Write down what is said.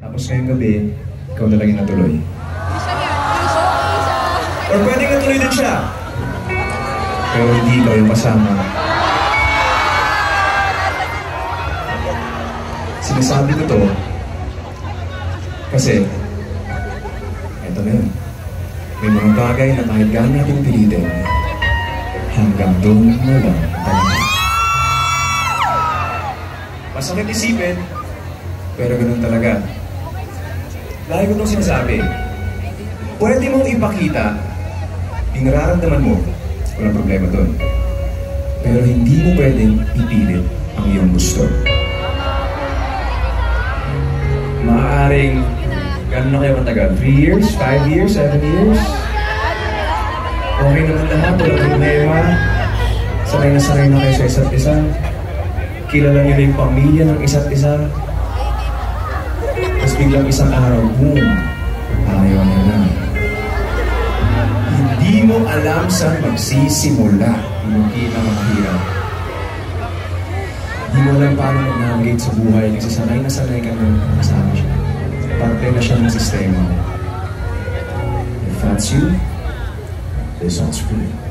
Tapos ngayong gabi, ikaw na lang yung natuloy. Or pwedeng natuloy din siya. Pero hindi ikaw yung kasama. Sinasabi ko to kasi eto na yun. May mga bagay na kahit gaano natin pilitin, hanggang doon na lang talaga. Masakit isipin, pero ganun talaga. Lagi ko itong sinasabi, pwede mong ipakita yung nararamdaman mo, walang problema doon. Pero hindi mo pwedeng ipilit ang iyong gusto. Maaaring, gano'n na kayo matagal? 3 years? 5 years? 7 years? Okay naman lahat, walang problema. Sanay na kayo sa isa't isa. Kilala niyo na yung pamilya ng isa't isa. Tapos biglang isang araw, boom, ayaw niya na. Hindi mo alam saan magsisimula yung pinakamahirap. Hindi mo alam paano mag-navigate sa buhay kasi sanay ka na kasama siya. Parte na siya ng sistema. If that's you, this one's for you.